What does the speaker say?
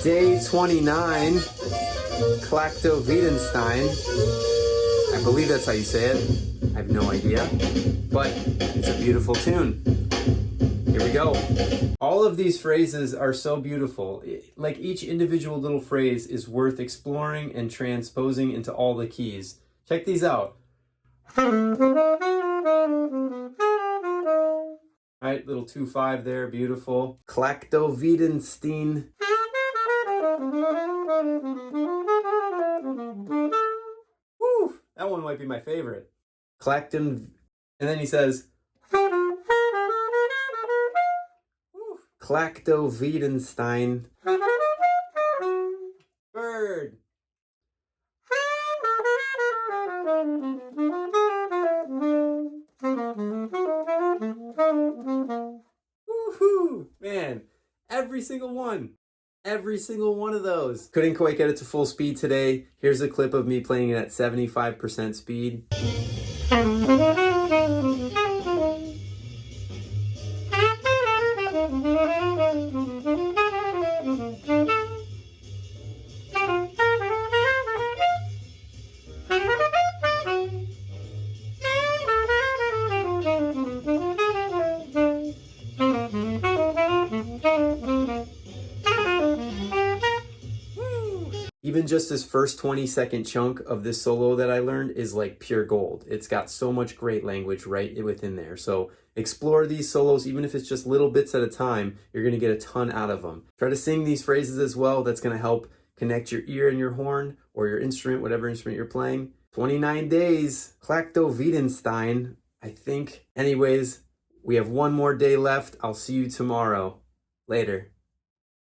Day 29, Klactoveedsedstene. I believe that's how you say it. I have no idea, but it's a beautiful tune. Here we go. All of these phrases are so beautiful. Like each individual little phrase is worth exploring and transposing into all the keys. Check these out. All right, little 2-5 there, beautiful. Klactoveedsedstene. Woo, that one might be my favorite. And then he says, Klactoveedsedstene. Bird. Woohoo! Man, every single one. Every single one of those. Couldn't quite get it to full speed today. Here's a clip of me playing it at 75% speed. Even just this first 20-second chunk of this solo that I learned is like pure gold. It's got so much great language right within there. So explore these solos, even if it's just little bits at a time, you're gonna get a ton out of them. Try to sing these phrases as well. That's gonna help connect your ear and your horn or your instrument, whatever instrument you're playing. 29 days, Klactoveedsedstene, I think. Anyways, we have one more day left. I'll see you tomorrow. Later.